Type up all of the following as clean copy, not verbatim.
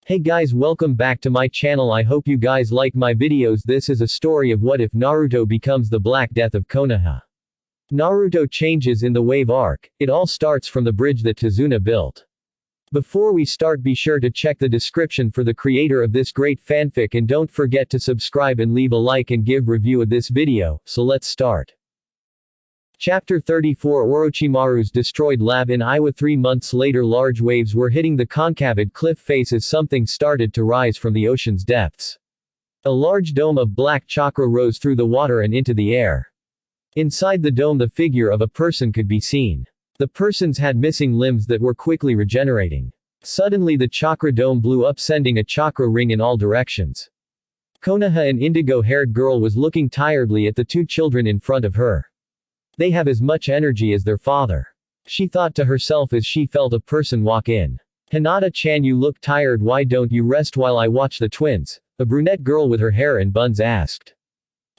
Hey guys, welcome back to my channel. I hope you guys like my videos. This is a story of what if Naruto becomes the Black Death of Konoha. Naruto changes in the Wave arc. It all starts from the bridge that Tsunade built. Before we start, be sure to check the description for the creator of this great fanfic, and don't forget to subscribe and leave a like and give review of this video. So let's start. Chapter 34 Orochimaru's destroyed lab in Iwa. 3 months later, large waves were hitting the concave cliff face as something started to rise from the ocean's depths. A large dome of black chakra rose through the water and into the air. Inside the dome, the figure of a person could be seen. The persons had missing limbs that were quickly regenerating. Suddenly the chakra dome blew up, sending a chakra ring in all directions. Konoha, an indigo-haired girl, was looking tiredly at the two children in front of her. They have as much energy as their father, she thought to herself as she felt a person walk in. Hinata-chan, you look tired, why don't you rest while I watch the twins? A brunette girl with her hair in buns asked.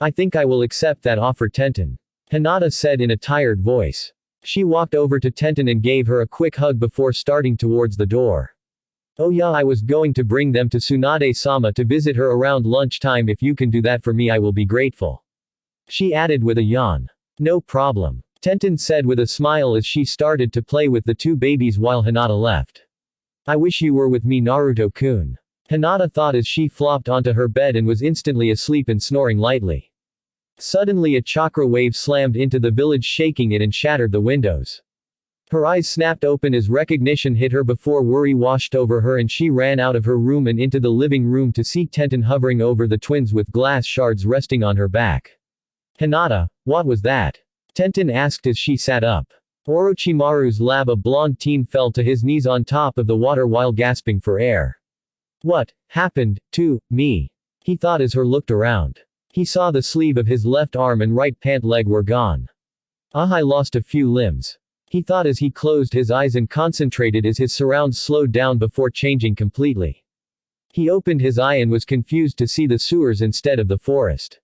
I think I will accept that offer, Tenten, Hinata said in a tired voice. She walked over to Tenten and gave her a quick hug before starting towards the door. Oh yeah, I was going to bring them to Tsunade-sama to visit her around lunchtime. If you can do that for me, I will be grateful, she added with a yawn. No problem, Tenten said with a smile as she started to play with the two babies while Hinata left. I wish you were with me, Naruto-kun, Hinata thought as she flopped onto her bed and was instantly asleep and snoring lightly. Suddenly a chakra wave slammed into the village, shaking it and shattered the windows. Her eyes snapped open as recognition hit her before worry washed over her, and she ran out of her room and into the living room to see Tenten hovering over the twins with glass shards resting on her back. Hinata, what was that? Tenten asked as she sat up. Orochimaru's lab, a blonde teen, fell to his knees on top of the water while gasping for air. What happened to me? He thought as he looked around. He saw the sleeve of his left arm and right pant leg were gone. I lost a few limbs, he thought as he closed his eyes and concentrated as his surrounds slowed down before changing completely. He opened his eye and was confused to see the sewers instead of the forest.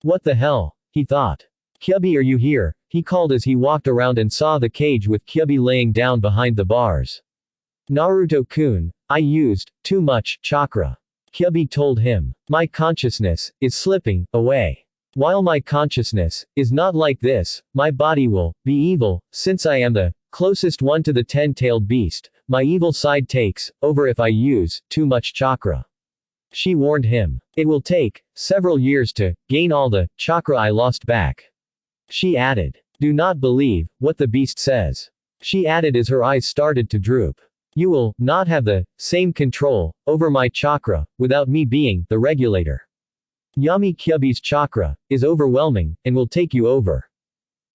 What the hell? He thought. Kyubi, are you here? He called as he walked around and saw the cage with Kyubi laying down behind the bars. Naruto-kun, I used too much chakra, Kyubi told him. My consciousness is slipping away. While my consciousness is not like this, my body will be evil. Since I am the closest one to the 10-tailed beast, my evil side takes over if I use too much chakra, she warned him. It will take several years to gain all the chakra I lost back, she added. Do not believe what the beast says, she added as her eyes started to droop. You will not have the same control over my chakra without me being the regulator. Yami Kyubi's chakra is overwhelming and will take you over,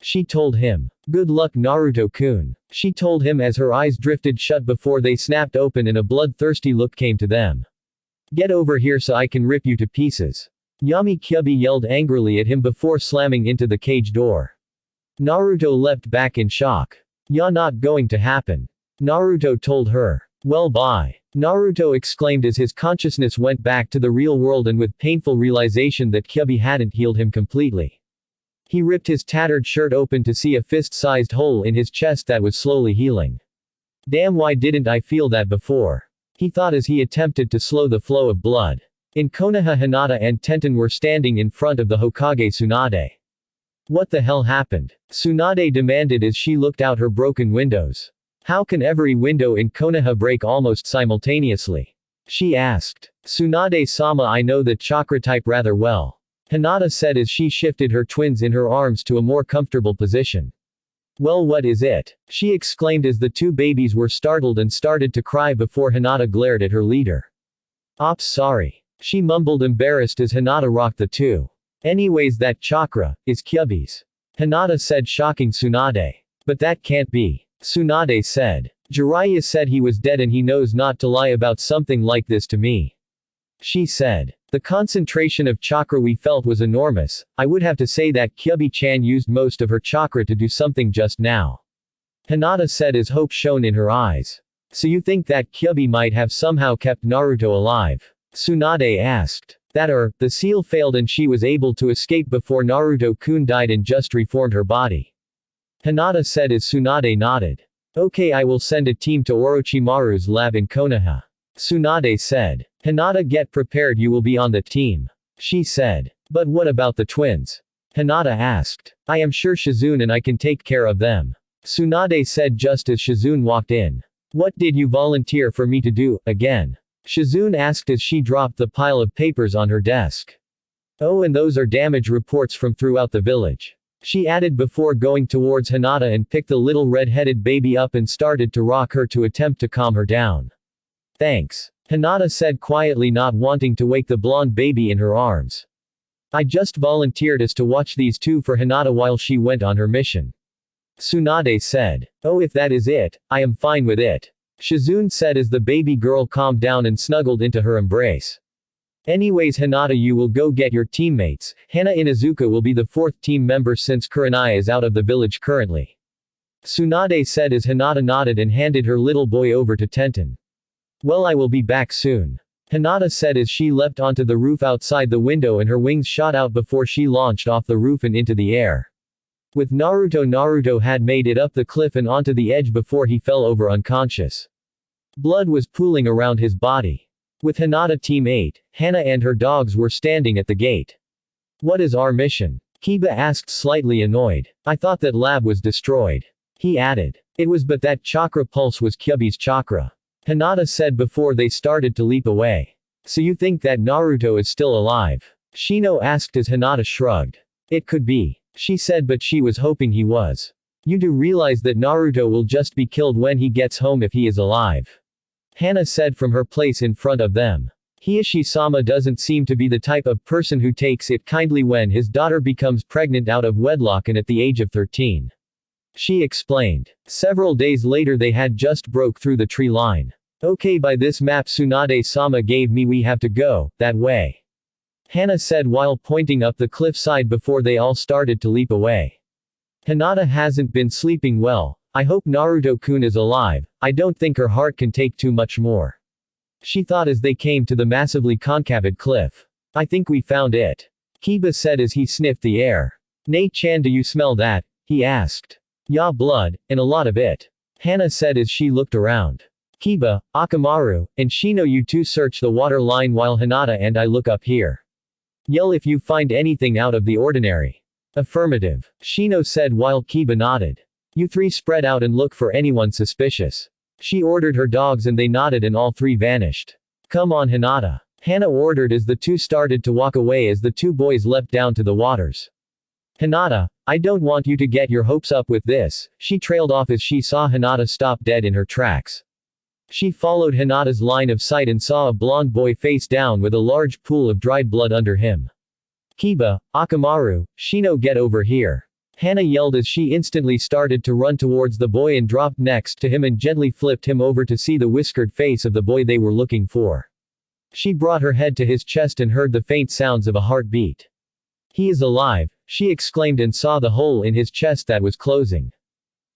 she told him. Good luck, Naruto-kun, she told him as her eyes drifted shut before they snapped open and a bloodthirsty look came to them. Get over here so I can rip you to pieces, Yami Kyubi yelled angrily at him before slamming into the cage door. Naruto leapt back in shock. Yeah, not going to happen, Naruto told her. Well, bye, Naruto exclaimed as his consciousness went back to the real world and with painful realization that Kyubi hadn't healed him completely. He ripped his tattered shirt open to see a fist-sized hole in his chest that was slowly healing. Damn, why didn't I feel that before? He thought as he attempted to slow the flow of blood. In Konoha, Hinata and Tenten were standing in front of the Hokage Tsunade. What the hell happened? Tsunade demanded as she looked out her broken windows. How can every window in Konoha break almost simultaneously? She asked. Tsunade-sama, I know the chakra type rather well, Hinata said as she shifted her twins in her arms to a more comfortable position. Well, what is it? She exclaimed as the two babies were startled and started to cry before Hinata glared at her leader. Ops, sorry, she mumbled, embarrassed as Hinata rocked the two. Anyways, that chakra is Kyubi's, Hinata said, shocking Tsunade. But that can't be, Tsunade said. Jiraiya said he was dead and he knows not to lie about something like this to me, she said. The concentration of chakra we felt was enormous. I would have to say that Kyubi-chan used most of her chakra to do something just now, Hinata said as hope shone in her eyes. So you think that Kyubi might have somehow kept Naruto alive? Tsunade asked. That the seal failed and she was able to escape before Naruto-kun died and just reformed her body, Hinata said as Tsunade nodded. Okay, I will send a team to Orochimaru's lab in Konoha. Tsunade said. Hinata, get prepared, you will be on the team. She said. But what about the twins? Hinata asked. I am sure Shizune and I can take care of them. Tsunade said just as Shizune walked in. What did you volunteer for me to do, again? Shizune asked as she dropped the pile of papers on her desk. Oh, and those are damage reports from throughout the village. She added before going towards Hinata and picked the little red-headed baby up and started to rock her to attempt to calm her down. Thanks. Hinata said quietly, not wanting to wake the blonde baby in her arms. I just volunteered as to watch these two for Hinata while she went on her mission. Tsunade said. Oh, if that is it, I am fine with it. Shizune said as the baby girl calmed down and snuggled into her embrace. Anyways, Hinata, you will go get your teammates. Hana Inuzuka will be the fourth team member since Kurenai is out of the village currently. Tsunade said as Hinata nodded and handed her little boy over to Tenten. Well, I will be back soon. Hinata said as she leapt onto the roof outside the window and her wings shot out before she launched off the roof and into the air. With Naruto had made it up the cliff and onto the edge before he fell over unconscious. Blood was pooling around his body. With Hinata Team 8, Hana and her dogs were standing at the gate. What is our mission? Kiba asked, slightly annoyed. I thought that lab was destroyed. He added. It was, but that chakra pulse was Kyubi's chakra. Hinata said before they started to leap away. So you think that Naruto is still alive? Shino asked as Hinata shrugged. It could be. She said, but she was hoping he was. You do realize that Naruto will just be killed when he gets home if he is alive. Hana said from her place in front of them. Hiyoshi-sama doesn't seem to be the type of person who takes it kindly when his daughter becomes pregnant out of wedlock and at the age of 13. She explained. Several days later they had just broke through the tree line. Okay, by this map Tsunade-sama gave me, we have to go that way. Hana said while pointing up the cliffside before they all started to leap away. Hinata hasn't been sleeping well. I hope Naruto-kun is alive. I don't think her heart can take too much more. She thought as they came to the massively concave cliff. I think we found it. Kiba said as he sniffed the air. Nei-chan, do you smell that? He asked. Yeah, blood, and a lot of it. Hana said as she looked around. Kiba, Akamaru, and Shino, you two search the water line while Hinata and I look up here. Yell if you find anything out of the ordinary. Affirmative. Shino said while Kiba nodded. You three spread out and look for anyone suspicious. She ordered her dogs and they nodded and all three vanished. Come on, Hinata. Hana ordered as the two started to walk away as the two boys leapt down to the waters. Hinata, I don't want you to get your hopes up with this. She trailed off as she saw Hinata stop dead in her tracks. She followed Hinata's line of sight and saw a blonde boy face down with a large pool of dried blood under him. Kiba, Akamaru, Shino, get over here. Hana yelled as she instantly started to run towards the boy and dropped next to him and gently flipped him over to see the whiskered face of the boy they were looking for. She brought her head to his chest and heard the faint sounds of a heartbeat. He is alive, she exclaimed and saw the hole in his chest that was closing.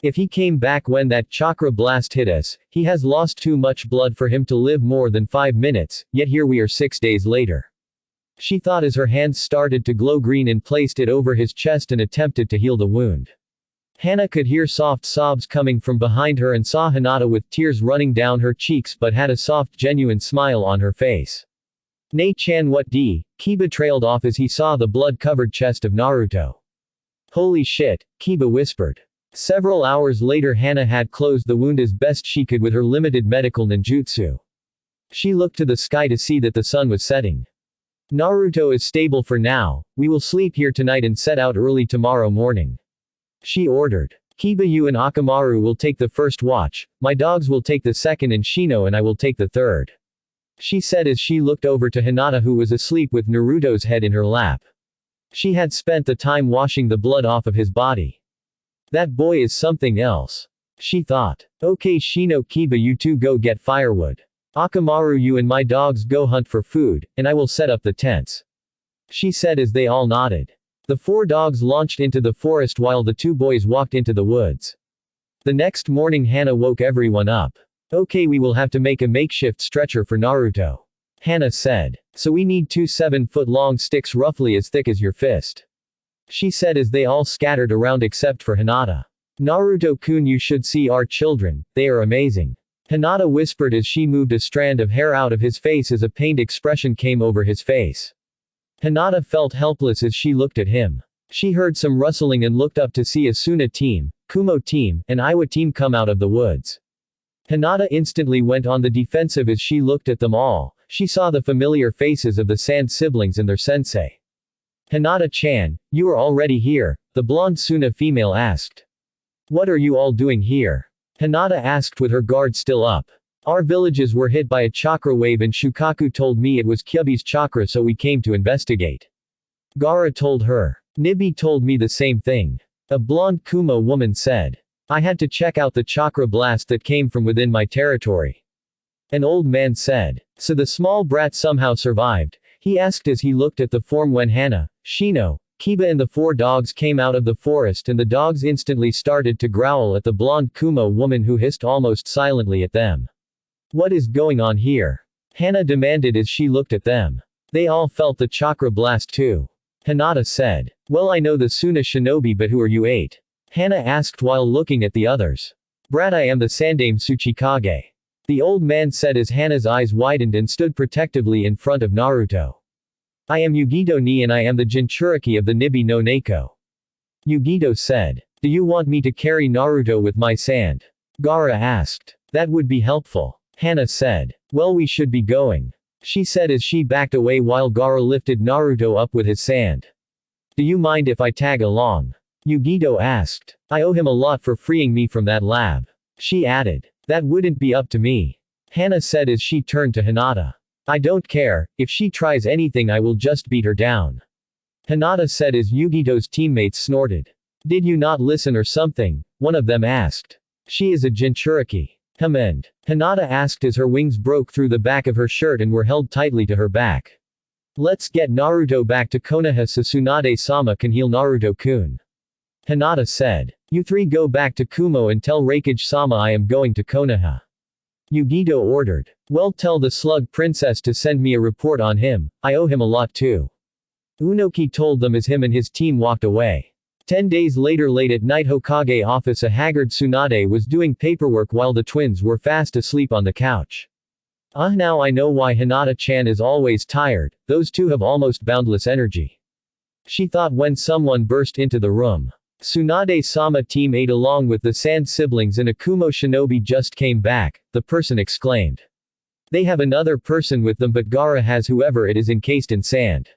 If he came back when that chakra blast hit us, he has lost too much blood for him to live more than 5 minutes, yet here we are 6 days later. She thought as her hands started to glow green and placed it over his chest and attempted to heal the wound. Hana could hear soft sobs coming from behind her and saw Hinata with tears running down her cheeks but had a soft genuine smile on her face. Nei-chan, what d? Kiba trailed off as he saw the blood-covered chest of Naruto. Holy shit, Kiba whispered. Several hours later Hana had closed the wound as best she could with her limited medical ninjutsu. She looked to the sky to see that the sun was setting. Naruto is stable for now, we will sleep here tonight and set out early tomorrow morning. She ordered. Kiba, you and Akamaru will take the first watch, my dogs will take the second and Shino and I will take the third. She said as she looked over to Hinata who was asleep with Naruto's head in her lap. She had spent the time washing the blood off of his body. That boy is something else. She thought. Okay Shino, Kiba, you two go get firewood. Akamaru, you and my dogs go hunt for food, and I will set up the tents. She said as they all nodded. The 4 dogs launched into the forest while the 2 boys walked into the woods. The next morning Hana woke everyone up. Okay, we will have to make a makeshift stretcher for Naruto. Hana said. So we need 2 7-foot-long sticks roughly as thick as your fist. She said as they all scattered around except for Hinata. Naruto-kun, you should see our children, they are amazing. Hinata whispered as she moved a strand of hair out of his face as a pained expression came over his face. Hinata felt helpless as she looked at him. She heard some rustling and looked up to see a Suna team, Kumo team, and Iwa team come out of the woods. Hinata instantly went on the defensive as she looked at them all. She saw the familiar faces of the Sand siblings and their sensei. Hinata-chan, you are already here, the blonde Suna female asked. What are you all doing here? Hinata asked with her guard still up. Our villages were hit by a chakra wave and Shukaku told me it was Kyubi's chakra, so we came to investigate. Gaara told her. Nibi told me the same thing. A blonde Kumo woman said. I had to check out the chakra blast that came from within my territory. An old man said. So the small brat somehow survived? He asked as he looked at the form when Hana, Shino, Kiba and the 4 dogs came out of the forest, and the dogs instantly started to growl at the blonde Kumo woman who hissed almost silently at them. What is going on here? Hana demanded as she looked at them. They all felt the chakra blast too. Hinata said. Well, I know the Suna shinobi, but who are you 8? Hana asked while looking at the others. Brat, I am the Sandame Tsuchikage. The old man said as Hana's eyes widened and stood protectively in front of Naruto. I am Yugito ni and I am the Jinchuriki of the Nibi no Neko. Yugito said. Do you want me to carry Naruto with my sand? Gaara asked. That would be helpful. Hana said. Well, we should be going. She said as she backed away while Gaara lifted Naruto up with his sand. Do you mind if I tag along? Yugito asked. I owe him a lot for freeing me from that lab. She added. That wouldn't be up to me. Hana said as she turned to Hinata. I don't care, if she tries anything I will just beat her down. Hinata said as Yugito's teammates snorted. Did you not listen or something? One of them asked. She is a Jinchuriki. And Hinata asked as her wings broke through the back of her shirt and were held tightly to her back. Let's get Naruto back to Konoha so Tsunade-sama can heal Naruto-kun. Hinata said. You 3 go back to Kumo and tell Raikage-sama I am going to Konoha. Yugito ordered. Well, tell the slug princess to send me a report on him, I owe him a lot too. Unoki told them as him and his team walked away. 10 days later, late at night, Hokage office, a haggard Tsunade was doing paperwork while the twins were fast asleep on the couch. Now I know why Hinata-chan is always tired, those 2 have almost boundless energy. She thought when someone burst into the room. Tsunade-sama team 8 along with the Sand siblings and a Kumo shinobi just came back, the person exclaimed. They have another person with them, but Gaara has whoever it is encased in sand.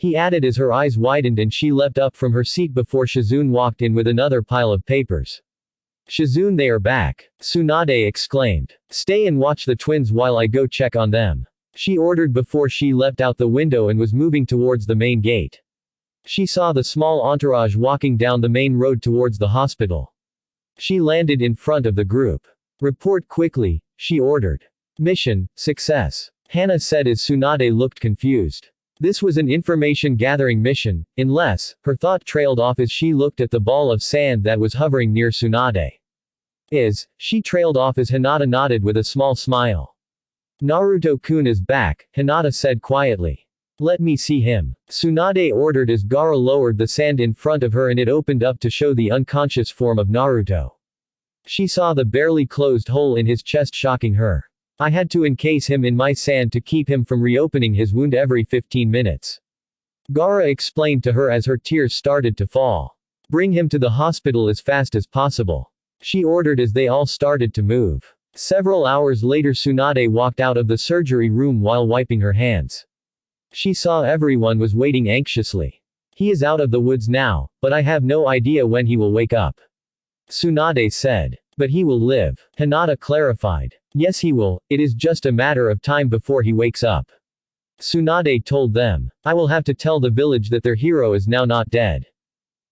He added as her eyes widened and she leapt up from her seat before Shizune walked in with another pile of papers. Shizune, they are back. Tsunade exclaimed. Stay and watch the twins while I go check on them. She ordered before she leapt out the window and was moving towards the main gate. She saw the small entourage walking down the main road towards the hospital. She landed in front of the group. Report quickly, she ordered. Mission, success. Hana said as Tsunade looked confused. This was an information-gathering mission, unless, her thought trailed off as she looked at the ball of sand that was hovering near Tsunade. She trailed off as Hinata nodded with a small smile. Naruto-kun is back, Hinata said quietly. Let me see him. Tsunade ordered as Gaara lowered the sand in front of her and it opened up to show the unconscious form of Naruto. She saw the barely closed hole in his chest, shocking her. I had to encase him in my sand to keep him from reopening his wound every 15 minutes. Gaara explained to her as her tears started to fall. Bring him to the hospital as fast as possible. She ordered as they all started to move. Several hours later, Tsunade walked out of the surgery room while wiping her hands. She saw everyone was waiting anxiously. He is out of the woods now, but I have no idea when he will wake up. Tsunade said. But he will live. Hinata clarified. Yes, he will, it is just a matter of time before he wakes up. Tsunade told them. I will have to tell the village that their hero is now not dead.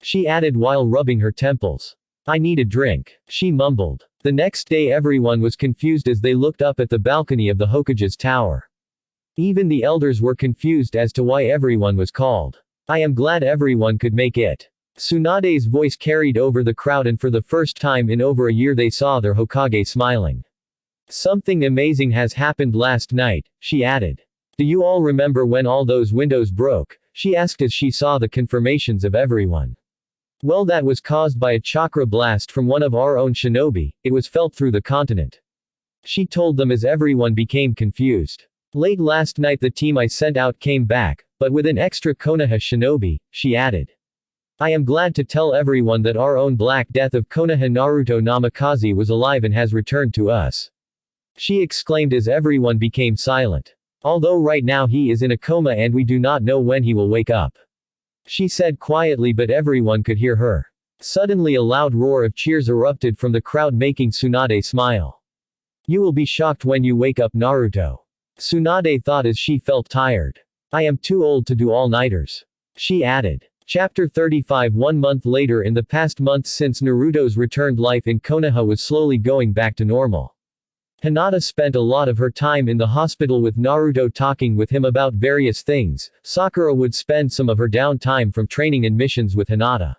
She added while rubbing her temples. I need a drink, she mumbled. The next day everyone was confused as they looked up at the balcony of the Hokage's tower. Even the elders were confused as to why everyone was called. I am glad everyone could make it. Tsunade's voice carried over the crowd and for the first time in over a year they saw their Hokage smiling. Something amazing has happened last night, she added. Do you all remember when all those windows broke? She asked as she saw the confirmations of everyone. Well, that was caused by a chakra blast from one of our own shinobi, it was felt through the continent. She told them as everyone became confused. Late last night the team I sent out came back, but with an extra Konoha shinobi, she added. I am glad to tell everyone that our own Black Death of Konoha Naruto Namikaze was alive and has returned to us. She exclaimed as everyone became silent. Although right now he is in a coma and we do not know when he will wake up. She said quietly but everyone could hear her. Suddenly a loud roar of cheers erupted from the crowd making Tsunade smile. You will be shocked when you wake up Naruto. Tsunade thought as she felt tired. I am too old to do all-nighters. She added. Chapter 35 1 month later in the past months since Naruto's returned life in Konoha was slowly going back to normal. Hinata spent a lot of her time in the hospital with Naruto talking with him about various things. Sakura would spend some of her downtime from training and missions with Hinata.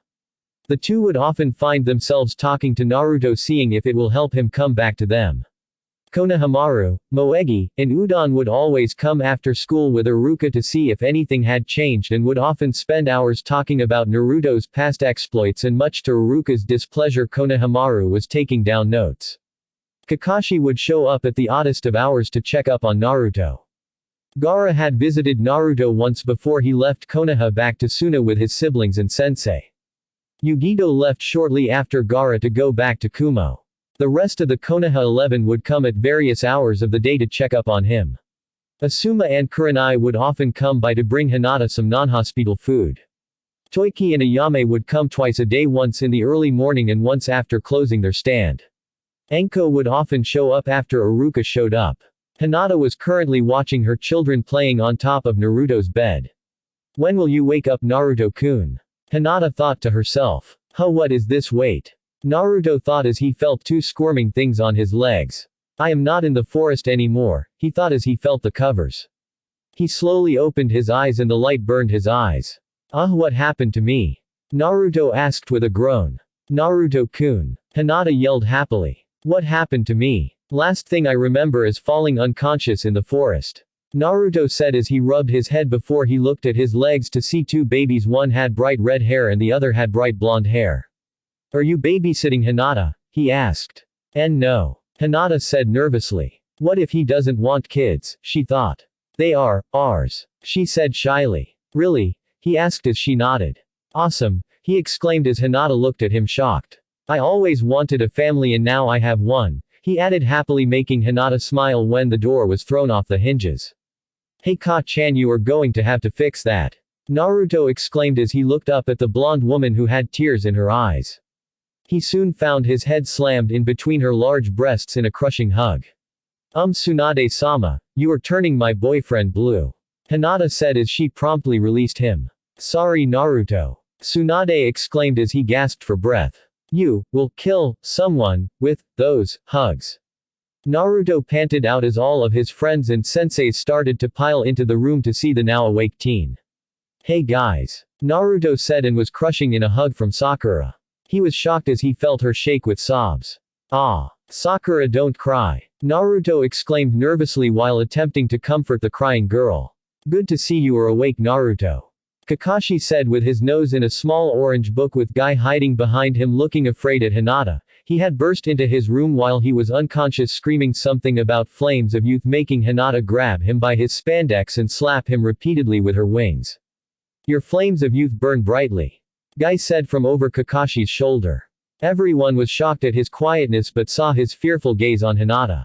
The two would often find themselves talking to Naruto seeing if it will help him come back to them. Konohamaru, Moegi, and Udon would always come after school with Iruka to see if anything had changed and would often spend hours talking about Naruto's past exploits and much to Iruka's displeasure Konohamaru was taking down notes. Kakashi would show up at the oddest of hours to check up on Naruto. Gaara had visited Naruto once before he left Konoha back to Suna with his siblings and sensei. Yugito left shortly after Gaara to go back to Kumo. The rest of the Konoha 11 would come at various hours of the day to check up on him. Asuma and Kurenai would often come by to bring Hinata some non-hospital food. Toiki and Ayame would come twice a day, once in the early morning and once after closing their stand. Enko would often show up after Iruka showed up. Hinata was currently watching her children playing on top of Naruto's bed. When will you wake up Naruto-kun? Hinata thought to herself. Huh, what is this weight? Naruto thought as he felt two squirming things on his legs. I am not in the forest anymore, he thought as he felt the covers. He slowly opened his eyes and the light burned his eyes. What happened to me? Naruto asked with a groan. Naruto-kun. Hinata yelled happily. What happened to me? Last thing I remember is falling unconscious in the forest. Naruto said as he rubbed his head before he looked at his legs to see two babies, one had bright red hair and the other had bright blonde hair. Are you babysitting Hinata? He asked. No. Hinata said nervously. What if he doesn't want kids, she thought. They are ours, she said shyly. Really? He asked as she nodded. Awesome, he exclaimed as Hinata looked at him shocked. I always wanted a family and now I have one, he added happily, making Hinata smile when the door was thrown off the hinges. Hey Ka-chan, you are going to have to fix that. Naruto exclaimed as he looked up at the blonde woman who had tears in her eyes. He soon found his head slammed in between her large breasts in a crushing hug. Tsunade-sama, you are turning my boyfriend blue. Hinata said as she promptly released him. Sorry Naruto. Tsunade exclaimed as he gasped for breath. You will kill someone with those hugs. Naruto panted out as all of his friends and senseis started to pile into the room to see the now awake teen. Hey guys. Naruto said and was crushing in a hug from Sakura. He was shocked as he felt her shake with sobs. Sakura, don't cry. Naruto exclaimed nervously while attempting to comfort the crying girl. Good to see you are awake Naruto. Kakashi said with his nose in a small orange book with Guy hiding behind him looking afraid at Hinata. He had burst into his room while he was unconscious screaming something about flames of youth, making Hinata grab him by his spandex and slap him repeatedly with her wings. Your flames of youth burn brightly. Guy said from over Kakashi's shoulder. Everyone was shocked at his quietness but saw his fearful gaze on Hinata.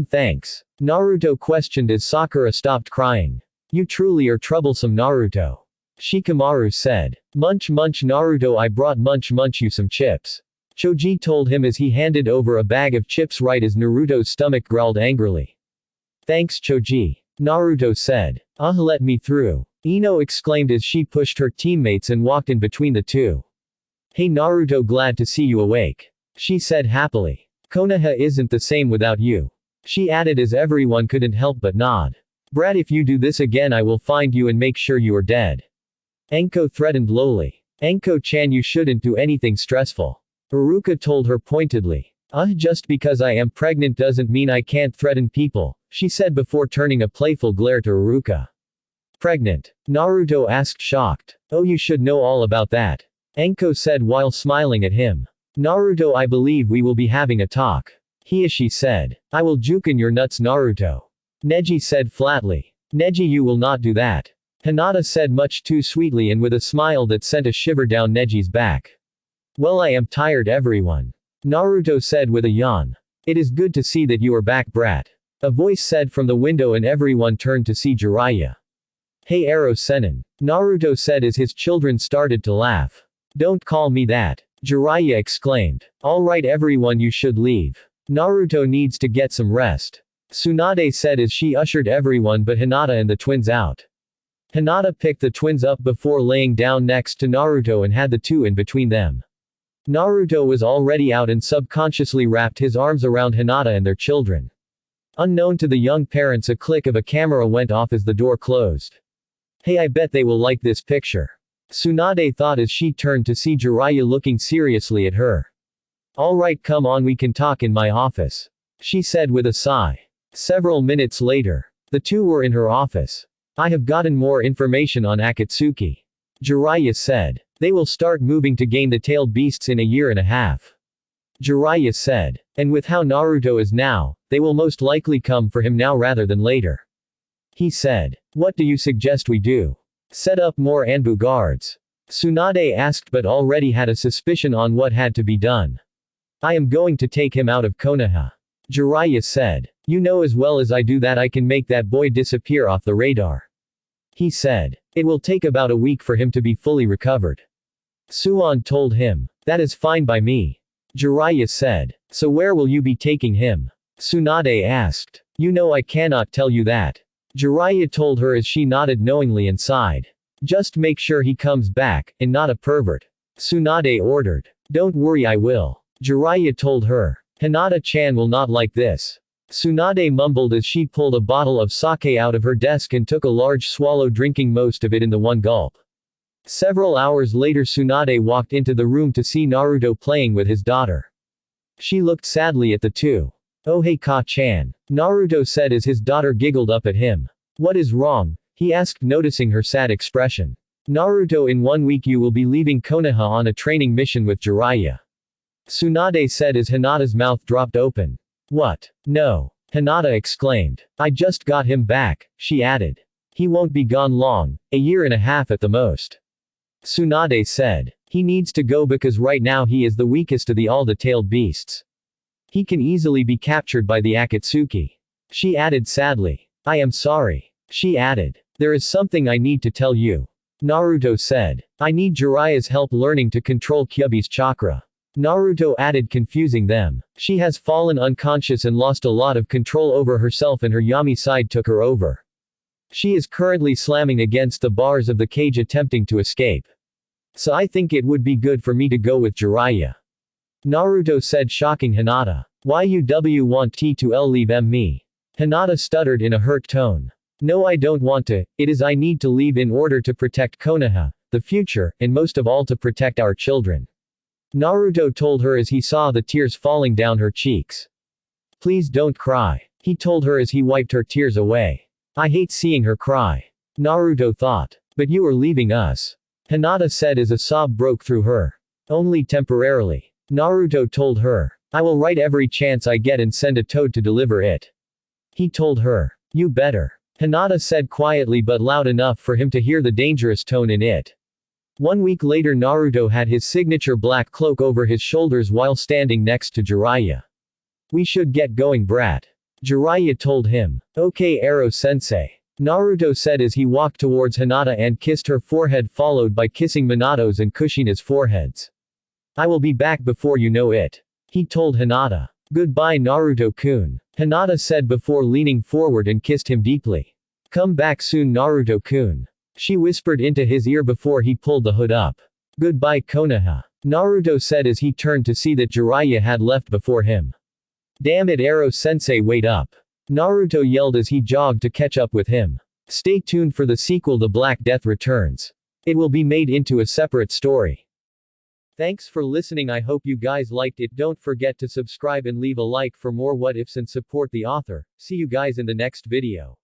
Thanks. Naruto questioned as Sakura stopped crying. You truly are troublesome Naruto. Shikamaru said. Munch munch Naruto, I brought munch you some chips. Choji told him as he handed over a bag of chips right as Naruto's stomach growled angrily. Thanks Choji. Naruto said. Let me through. Ino exclaimed as she pushed her teammates and walked in between the two. Hey Naruto, glad to see you awake. She said happily. Konoha isn't the same without you. She added as everyone couldn't help but nod. Brat, if you do this again I will find you and make sure you are dead. Enko threatened lowly. Enko-chan, you shouldn't do anything stressful. Iruka told her pointedly. Just because I am pregnant doesn't mean I can't threaten people, she said before turning a playful glare to Iruka. Pregnant? Naruto asked shocked. Oh, you should know all about that. Enko said while smiling at him. Naruto, I believe we will be having a talk. Hiashi said. I will juke in your nuts Naruto. Neji said flatly. Neji, you will not do that. Hinata said much too sweetly and with a smile that sent a shiver down Neji's back. Well, I am tired everyone. Naruto said with a yawn. It is good to see that you are back, brat. A voice said from the window and everyone turned to see Jiraiya. Hey Ero Sennin. Naruto said as his children started to laugh. Don't call me that. Jiraiya exclaimed. Alright everyone, you should leave. Naruto needs to get some rest. Tsunade said as she ushered everyone but Hinata and the twins out. Hinata picked the twins up before laying down next to Naruto and had the two in between them. Naruto was already out and subconsciously wrapped his arms around Hinata and their children. Unknown to the young parents, a click of a camera went off as the door closed. Hey, I bet they will like this picture. Tsunade thought as she turned to see Jiraiya looking seriously at her. Alright, come on, we can talk in my office. She said with a sigh. Several minutes later. The two were in her office. I have gotten more information on Akatsuki. Jiraiya said. They will start moving to gain the tailed beasts in a year and a half. Jiraiya said. And with how Naruto is now, they will most likely come for him now rather than later. He said. What do you suggest we do? Set up more Anbu guards. Tsunade asked but already had a suspicion on what had to be done. I am going to take him out of Konoha. Jiraiya said. You know as well as I do that I can make that boy disappear off the radar. He said. It will take about a week for him to be fully recovered. Suan told him. That is fine by me. Jiraiya said. So where will you be taking him? Tsunade asked. You know I cannot tell you that. Jiraiya told her as she nodded knowingly and sighed. Just make sure he comes back, and not a pervert. Tsunade ordered. Don't worry, I will. Jiraiya told her. Hinata-chan will not like this. Tsunade mumbled as she pulled a bottle of sake out of her desk and took a large swallow, drinking most of it in the one gulp. Several hours later, Tsunade walked into the room to see Naruto playing with his daughter. She looked sadly at the two. Oh hey Ka-chan. Naruto said as his daughter giggled up at him. What is wrong? He asked, noticing her sad expression. Naruto, in 1 week you will be leaving Konoha on a training mission with Jiraiya. Tsunade said as Hinata's mouth dropped open. What? No. Hinata exclaimed. I just got him back, she added. He won't be gone long, a year and a half at the most. Tsunade said. He needs to go because right now he is the weakest of all the tailed beasts. He can easily be captured by the Akatsuki. She added sadly. I am sorry. She added. There is something I need to tell you. Naruto said. I need Jiraiya's help learning to control Kyuubi's chakra. Naruto added, confusing them. She has fallen unconscious and lost a lot of control over herself and her Yami side took her over. She is currently slamming against the bars of the cage attempting to escape. So I think it would be good for me to go with Jiraiya. Naruto said, shocking Hinata. Why you want to leave me? Hinata stuttered in a hurt tone. No, I don't want to, it is I need to leave in order to protect Konoha, the future, and most of all to protect our children. Naruto told her as he saw the tears falling down her cheeks. Please don't cry. He told her as he wiped her tears away. I hate seeing her cry. Naruto thought. But you are leaving us. Hinata said as a sob broke through her. Only temporarily. Naruto told her. I will write every chance I get and send a toad to deliver it. He told her. You better. Hinata said quietly but loud enough for him to hear the dangerous tone in it. 1 week later, Naruto had his signature black cloak over his shoulders while standing next to Jiraiya. We should get going, brat. Jiraiya told him. Okay, Ero-sensei. Naruto said as he walked towards Hinata and kissed her forehead, followed by kissing Minato's and Kushina's foreheads. I will be back before you know it. He told Hinata. Goodbye, Naruto-kun. Hinata said before leaning forward and kissed him deeply. Come back soon, Naruto-kun. She whispered into his ear before he pulled the hood up. Goodbye, Konoha. Naruto said as he turned to see that Jiraiya had left before him. Damn it, Ero-sensei, wait up. Naruto yelled as he jogged to catch up with him. Stay tuned for the sequel, The Black Death Returns. It will be made into a separate story. Thanks for listening. I hope you guys liked it. Don't forget to subscribe and leave a like for more what ifs and support the author. See you guys in the next video.